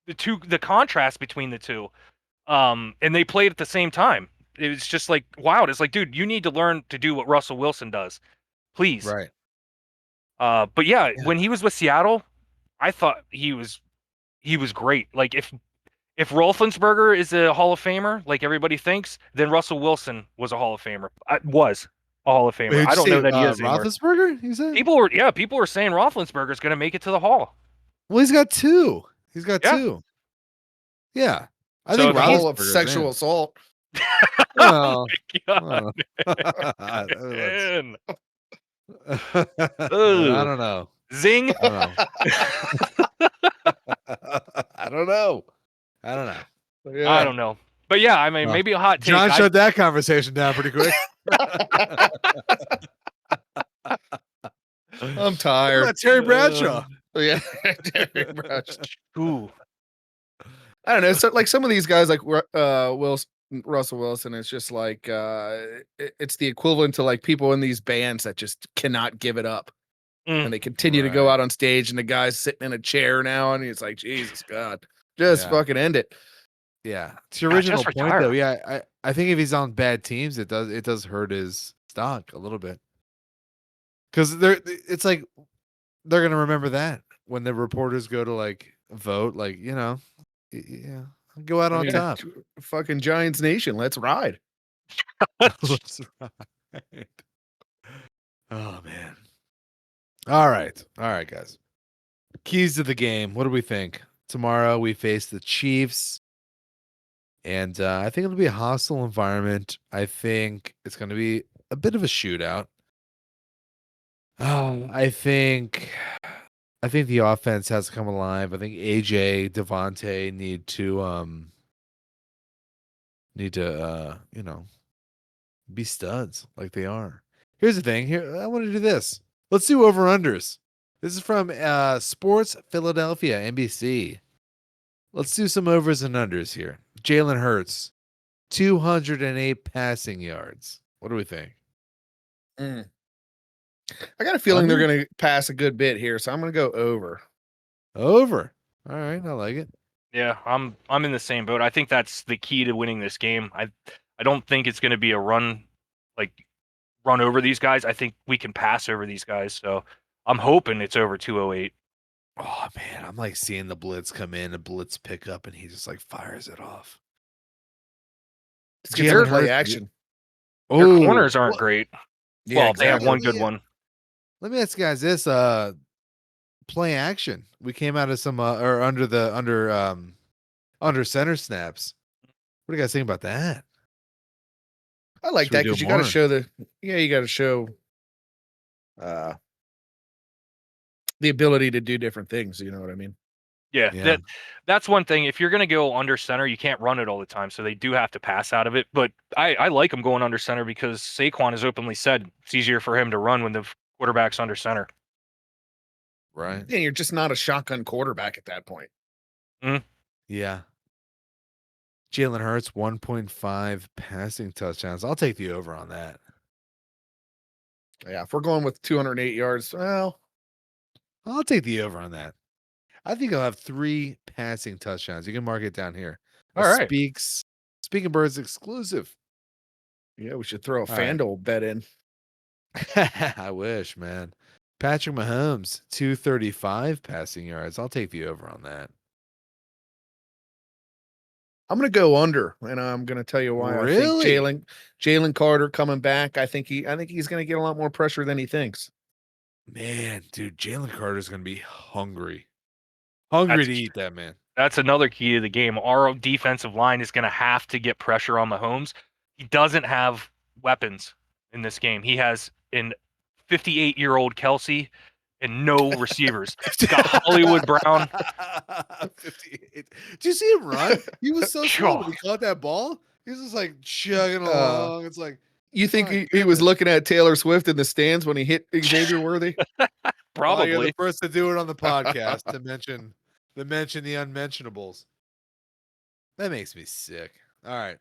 the contrast between the two. And they played at the same time. It was just like, wow. It's like, dude, you need to learn to do what Russell Wilson does, please. Right. But yeah, when he was with Seattle, I thought he was great. Like if Roethlisberger is a Hall of Famer, like everybody thinks, then Russell Wilson was a Hall of Famer. Was a Hall of Famer. Wait, I don't know that he is anymore. Roethlisberger, you said? People were saying Roethlisberger is going to make it to the Hall. Well, he's got two. Two. Yeah. I think Hall of sexual assault. Oh my God. I don't know. Zing. I don't know. Yeah. I don't know. But yeah, I mean, maybe a hot take. John shut that conversation down pretty quick. I'm tired. What about Terry Bradshaw. Yeah, Terry Bradshaw. Ooh. I don't know. So like some of these guys, like Russell Wilson, it's just like it's the equivalent to like people in these bands that just cannot give it up, and they continue to go out on stage, and the guy's sitting in a chair now, and he's like, Jesus God, just fucking end it. Yeah, it's your original point though. Yeah, I think if he's on bad teams, it does hurt his stock a little bit, because it's like they're gonna remember that when the reporters go to like vote, like go out on top. Fucking Giants Nation, let's ride. Let's ride. Oh man. All right, guys. Keys to the game. What do we think? Tomorrow we face the Chiefs. And I think it'll be a hostile environment. I think it's going to be a bit of a shootout. I think the offense has to come alive. I think AJ, Devontae need to be studs like they are. Here's the thing. Here, I want to do this. Let's do over-unders. This is from Sports Philadelphia, NBC. Let's do some overs and unders here. Jalen Hurts, 208 passing yards. What do we think? I got a feeling they're going to pass a good bit here, so I'm going to go over. Over. All right, I like it. Yeah, I'm in the same boat. I think that's the key to winning this game. I don't think it's going to be a run over these guys. I think we can pass over these guys. So I'm hoping it's over 208. Oh man, I'm like seeing the blitz come in, a blitz pick up, and he just like fires it off. It's good play action. Their corners aren't great. Yeah, Well, they have exactly. one good one. Let me ask you guys this: play action. We came out of some or under center snaps. What do you guys think about that? I like Should we that do because it you got to more? show you got to show uh, the ability to do different things. You know what I mean? Yeah, Yeah. that's one thing. If you're going to go under center, you can't run it all the time, so they do have to pass out of it. But I like him going under center because Saquon has openly said it's easier for him to run when the quarterback's under center. Right. Yeah, you're just not a shotgun quarterback at that point. Yeah. Jalen Hurts 1.5 passing touchdowns. I'll take the over on that. Yeah, if we're going with 208 yards, well, I'll take the over on that. I think I'll have 3 passing touchdowns. You can mark it down here. All right. Speaking Birds exclusive. yeah, we should throw a All right. FanDuel bet in. I wish, man. Patrick Mahomes 235 passing yards. I'll take the over on that. I'm going to go under, and I'm going to tell you why. I think Really? Jalen Carter coming back. I think he's going to get a lot more pressure than he thinks. Man, dude, Jalen Carter's gonna be hungry. Hungry That's to eat that, man. that's another key to the game. Our defensive line is going to have to get pressure on Mahomes. He doesn't have weapons in this game. He has an 58-year-old Kelsey and no receivers. He's got Hollywood Brown. 58. Did you see him run? He was so slow when he caught that ball. He was just like chugging along. It's like, You think my he was goodness. looking at Taylor Swift in the stands when he hit Xavier Worthy? Oh, you're the Probably. first to do it on the podcast to mention the unmentionables. That makes me sick. All right.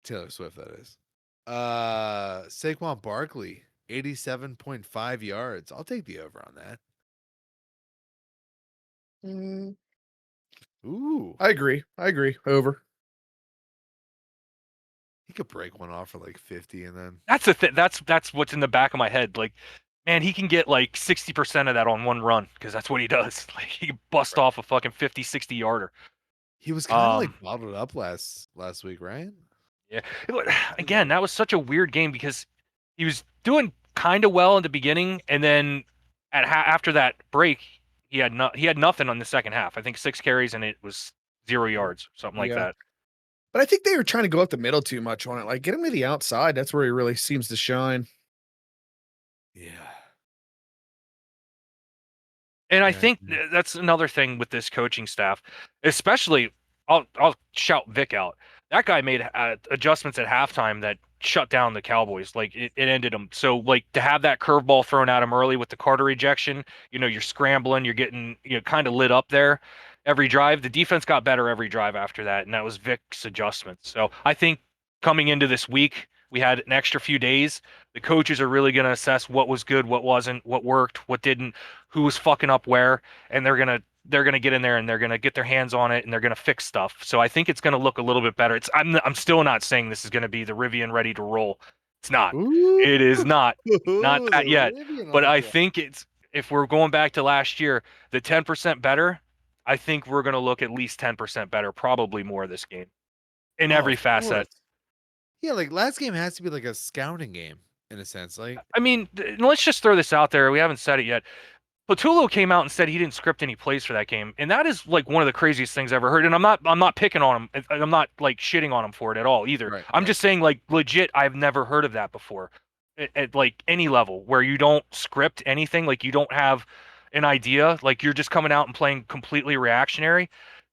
Taylor Swift, that is. Saquon Barkley, 87.5 yards. I'll take the over on that. Mm, Ooh. I agree. Over. He could break one off for like 50 and then That's the thing. That's what's in the back of my head. Like, man, he can get like 60% of that on one run because that's what he does. Like, he can bust off a fucking 50, 60 yarder. he was kind of like Um, bottled up last week, right? yeah. Again, that was such a weird game because he was doing kind of well in the beginning, and then after that break, he had nothing on the second half. I think 6 carries and it was 0 yards, something like Yeah. that. But I think they were trying to go up the middle too much on it. Like, get him to the outside. That's where he really seems to shine. Yeah. And I Yeah. think that's another thing with this coaching staff, especially I'll shout Vic out. That guy made adjustments at halftime that shut down the Cowboys. Like it ended them. So like to have that curveball thrown at him early with the Carter ejection, you're scrambling, you're getting kind of lit up there every drive. The defense got better every drive after that, and that was Vic's adjustments. So I think coming into this week, we had an extra few days. The coaches are really going to assess what was good, what wasn't, what worked, what didn't, who was fucking up where, and they're gonna get in there and they're gonna get their hands on it and they're gonna fix stuff. So I think it's gonna look a little bit better. I'm still not saying this is gonna be the Rivian ready to roll. It's not. Ooh, It is not. Not the that yet. Rivian on But the I truck. think it's if we're going back to last year, the 10% better. I think we're gonna look at least 10% better, probably more this game in Oh, every of facet. course. Yeah, like last game has to be like a scouting game in a sense. Like, I mean, let's just throw this out there. We haven't said it yet. Patullo came out and said he didn't script any plays for that game, and that is like one of the craziest things I've ever heard. And I'm not picking on him. I'm not like shitting on him for it at all either. right, I'm right. just saying like legit, I've never heard of that before at like any level where you don't script anything, like you don't have an idea, like you're just coming out and playing completely reactionary.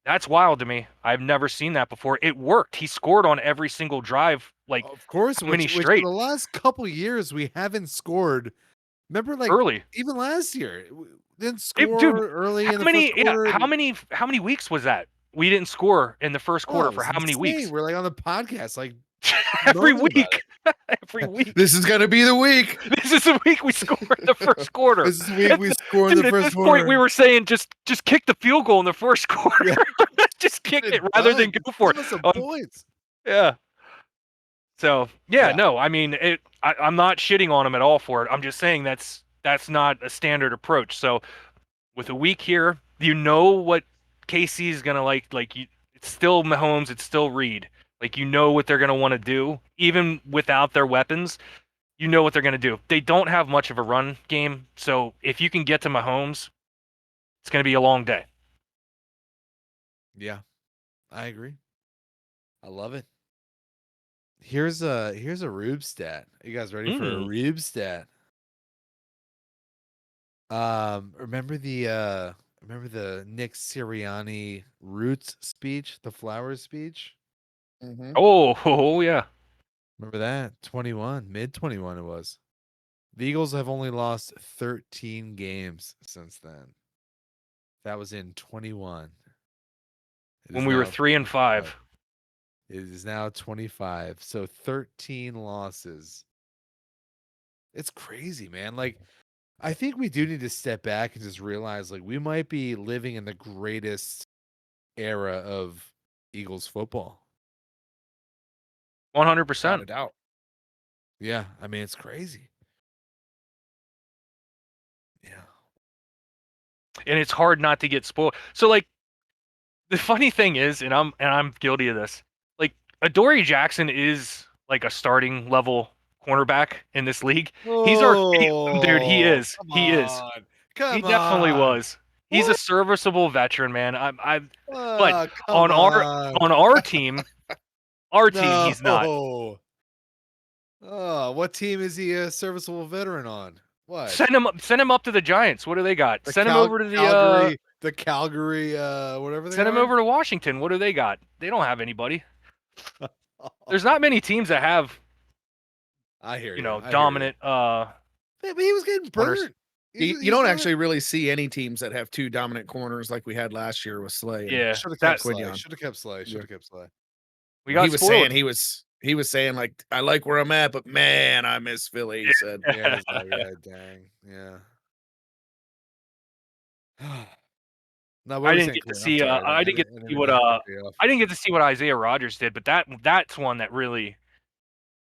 That's wild to me. I've never seen that before. It worked. He scored on every single drive. Like Of course, how many which for straight the last couple years we haven't scored. Remember, like early? even last year, didn't Dude, score early how in the first many? Yeah, quarter. how many weeks was that? We didn't score in the first Oh, quarter it for was how many insane. weeks? We're like on the podcast, like Every moaning about week. Every week. This is gonna be the week. This is the week we score in the first quarter. This is the week And, we score in dude, the at first this point, we quarter. were saying just kick the field goal in the first quarter. Yeah, Just kick get it it rather than done. go for Give it. us some Um, points. yeah. So yeah, Yeah. no, I mean, I'm not shitting on him at all for it. I'm just saying that's not a standard approach. So with a week here, you know what KC is gonna like. Like it's still Mahomes, it's still Reed. Like, you know what they're going to want to do. Even without their weapons, you know what they're going to do. They don't have much of a run game. So if you can get to Mahomes, it's going to be a long day. Yeah, I agree. I love it. Here's a Rube stat. Are you guys ready for a Rube stat? Remember the Nick Sirianni Roots speech, the Flowers speech? Mhm. Oh yeah. Remember that? 21, mid 21 it was. The Eagles have only lost 13 games since then. That was in 21. It When is we were now 3-5. 25. It is now 25. So 13 losses. It's crazy, man. Like, I think we do need to step back and just realize, like, we might be living in the greatest era of Eagles football. 100%. Without a doubt. Yeah, I mean, it's crazy. Yeah. And it's hard not to get spoiled. So, like, the funny thing is, and I'm guilty of this. Like, Adoree Jackson is like a starting level cornerback in this league. Dude, he Oh, is. come He is. on. He Come definitely on. was. He's a What? serviceable veteran, man. But Oh, come on our on. on our team, he's not. No. Oh, what team is he a serviceable veteran on? What? Send him up to the Giants. What do they got? The Send him over to Calgary, whatever they send him are. over to Washington. What do they got? They don't have anybody. There's not many teams that have, I hear you. I hear you. dominant Yeah, but he was getting corners. burnt. You don't actually really see any teams that have two dominant corners like we had last year with Slay and Yeah. Should have That kept Slay. Quinion. Should have kept Slay. Should Yeah. have kept Slay. we He got was spoiled. saying he was saying like I like where I'm at, but man, I miss Philly. He said, Yeah, he's like, yeah, dang, yeah. Now, what I were we didn't saying, get to Corn? I'm see sorry. I didn't get to I didn't see mean what to cut you off. I didn't get to see what Isaiah Rogers did, but that's one that really,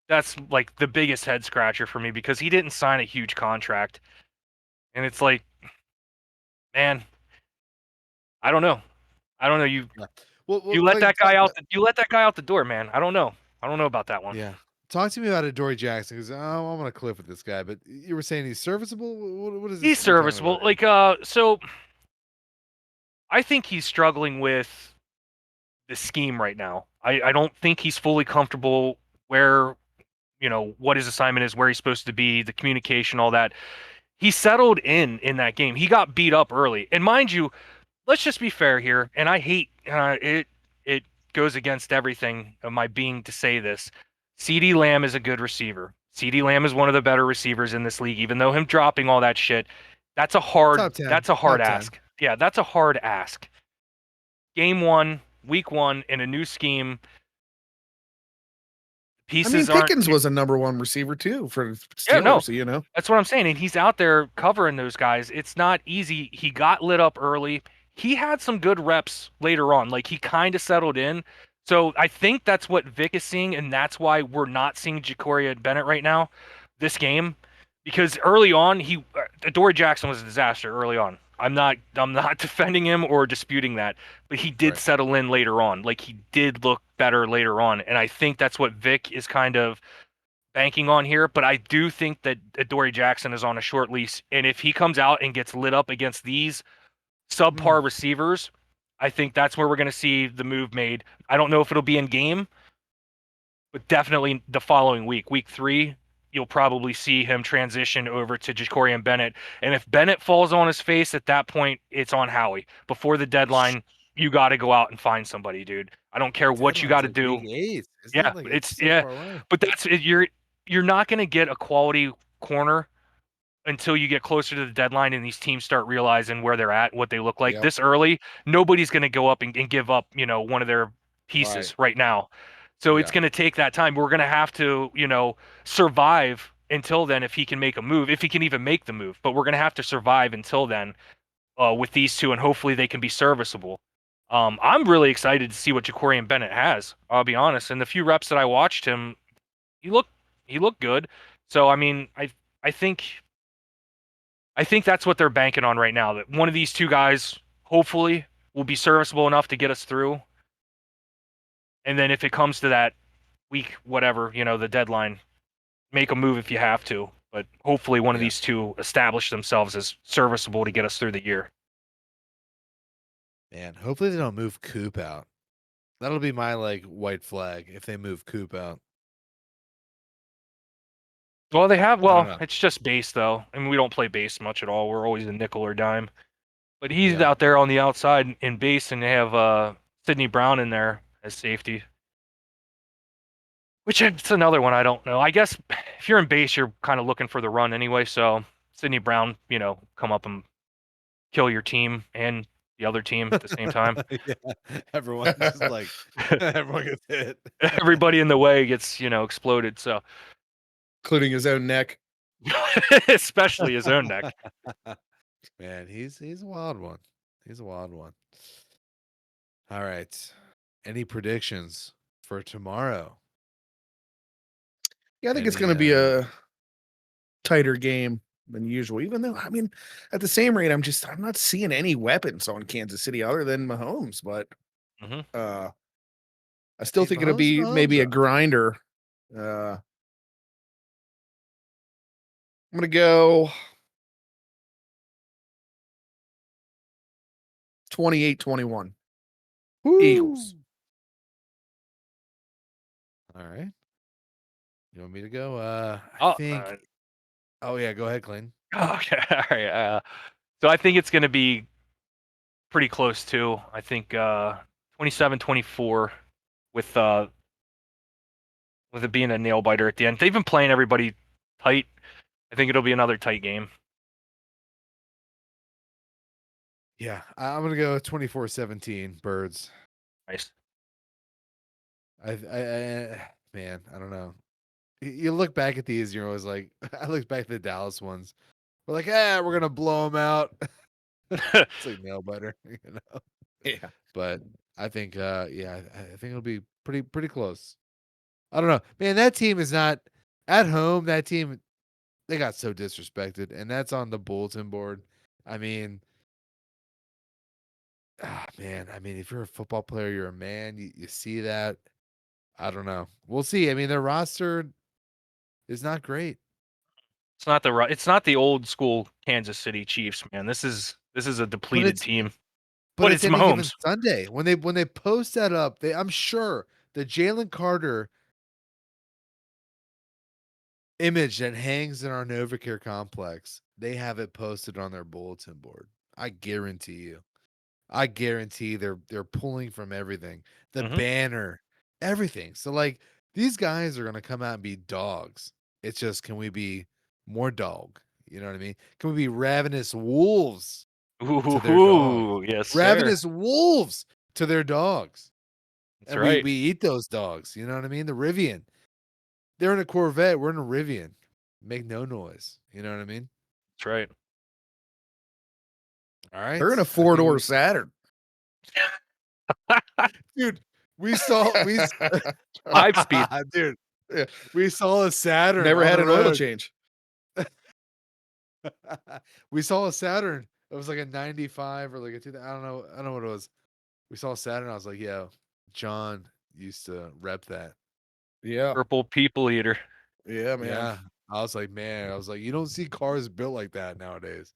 that's like the biggest head scratcher for me because he didn't sign a huge contract. And it's like, man, I don't know. I don't know. Yeah. Well, You let like, that guy out you let that guy out the door, man. I don't know. I don't know about that one. yeah. Talk to me about Adoree Jackson because I'm on a cliff with this guy. But you were saying he's serviceable. What is He's this we're talking serviceable. about here? Like so I think he's struggling with the scheme right now. I don't think he's fully comfortable where, what his assignment is, where he's supposed to be, the communication, all that. He settled in that game. He got beat up early. And mind you, let's just be fair here. And I hate it goes against everything of my being to say this. CD Lamb is a good receiver. CD Lamb is one of the better receivers in this league, even though him dropping all that shit, Top 10. that's a hard Top 10. ask. Yeah, that's a hard ask. Game one, week one, in a new scheme, I mean, pieces aren't. Pickens was a number one receiver too for Yeah, no, Steelers, you know. that's what I'm saying. And he's out there covering those guys. It's not easy. He got lit up early. He had some good reps later on. Like, he kind of settled in. So I think that's what Vic is seeing, and that's why we're not seeing Jacoria Bennett right now, this game, because early on Adoree Jackson was a disaster early on. I'm not defending him or disputing that, but he did Right. settle in later on. Like, he did look better later on, and I think that's what Vic is kind of banking on here, but I do think that Adoree Jackson is on a short lease, and if he comes out and gets lit up against these subpar receivers, I think that's where we're going to see the move made. I don't know if it'll be in game, but definitely the following week, week 3, you'll probably see him transition over to Jacorian Bennett. And if Bennett falls on his face at that point, it's on Howie. Before the deadline, you got to go out and find somebody, dude. I don't care what you got Deadline's to like do. week 8, isn't Yeah, it? Like it's it's so yeah, far away. but you're not going to get a quality corner until you get closer to the deadline and these teams start realizing where they're at, what they look like. Yep. This early, nobody's going to go up and give up, one of their Right. pieces right now. So it's Yeah. going to take that time. We're going to have to, survive until then if he can make a move, if he can even make the move. But we're going to have to survive until then with these two, and hopefully they can be serviceable. I'm really excited to see what Jacorian Bennett has. I'll be honest. And the few reps that I watched him, he looked he looked good. So I mean, I think that's what they're banking on right now. That one of these two guys, hopefully, will be serviceable enough to get us through. And then if it comes to that week, whatever, the deadline, make a move if you have to. But hopefully one of Yeah. these two establish themselves as serviceable to get us through the year. Man, hopefully they don't move Coop out. That'll be my white flag if they move Coop out. Well, they have. I don't Well, know. it's just base though. I mean, we don't play base much at all. We're always a nickel or dime. But he's Yeah. out there on the outside in base, and they have Sidney Brown in there as safety. Which is another one I don't know. I guess if you're in base, you're kind of looking for the run anyway. So Sidney Brown, come up and kill your team and the other team at the same time. Yeah. Everyone just everyone gets hit. Everybody in the way gets, exploded. So including his own neck. especially his own neck. Man, he's a wild one. He's a wild one. All right. Any predictions for tomorrow? Yeah, I think it's going to be a tighter game than usual. Even though, I mean, at the same rate, I'm not seeing any weapons on Kansas City other than Mahomes. But Mhm. I still think it'll be maybe a grinder. I'm going to go 28-21. Eagles. All right. You want me to go? Oh, I think. Oh yeah, go ahead, Clayton. Okay, all right. So I think it's going to be pretty close too. I think 27-24 with it being a nail biter at the end. They've been playing everybody tight. I think it'll be another tight game. Yeah, I'm gonna go 24-17 Birds. Nice. Man, I don't know. You look back at these, you're always like, I look back at the Dallas ones. We're like, we're gonna blow them out. It's like nail biter, Yeah. But I think, I think it'll be pretty close. I don't know, man. That team is not at home. That team, they got so disrespected, and that's on the bulletin board. I mean, man. I mean, if you're a football player, you're a man. You see that. I don't know. We'll see. I mean, their roster is not great. It's not the old school Kansas City Chiefs, man. This is a depleted team. But It's it's any given Mahomes. Sunday when they post that up. I'm sure the Jalen Carter image that hangs in our NovaCare complex, they have it posted on their bulletin board. I guarantee you. I guarantee they're pulling from everything. The Mhm. banner, everything. So these guys are gonna come out and be dogs. It's just, can we be more dog? You know what I mean? Can we be ravenous wolves to their dogs? Ooh, yes, sir. Ravenous wolves to their dogs. That's And right. we eat those dogs. You know what I mean? The Rivian. They're in a Corvette. We're in a Rivian. Make no noise. You know what I mean? That's right. All right. They're in a 4-door Saturn. Dude, we saw 5-speed. dude. Yeah. We saw a Saturn. Never on had the an oil road. change. We saw a Saturn. It was like a 95 or like a 2000. I don't know what it was. We saw a Saturn. I was like, yeah, John used to rep that. Yeah. Purple people eater. Yeah, man. Yeah. I was like, you don't see cars built like that nowadays.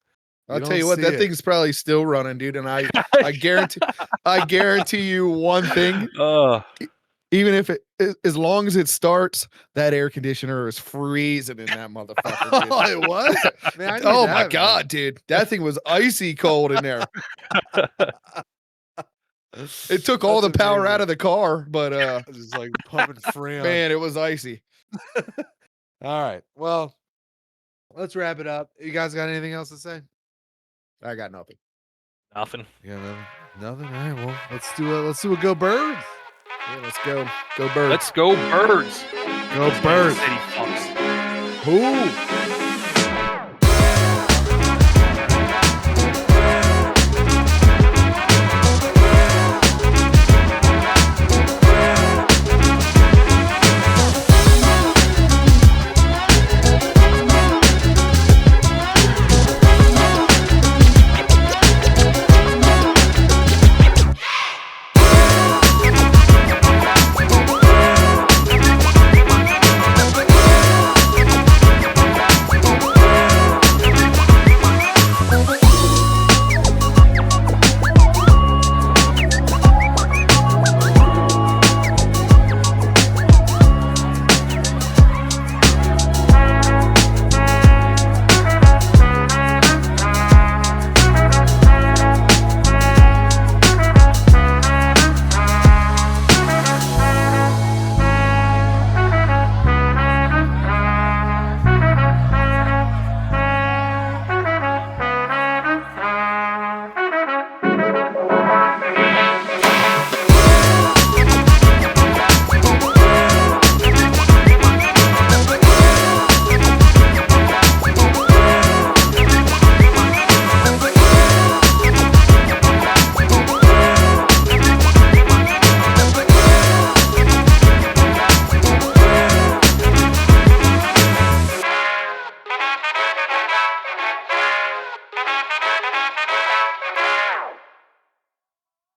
I'll tell you what, that thing's probably still running, dude. And I guarantee you one thing. Even if as long as it starts, that air conditioner is freezing in that motherfucker. Dude. Oh, it was? Man, oh my God, dude. That thing was icy cold in there. It took all the power out of the car, but just like pumping Freon. Man, it was icy. All right. Well, let's wrap it up. You guys got anything else to say? I got nothing. Nothing. You got nothing? All right. Well, let's do a go Birds. Yeah, let's go. Go Birds. Let's go Birds. Go Birds. City Fox. Who?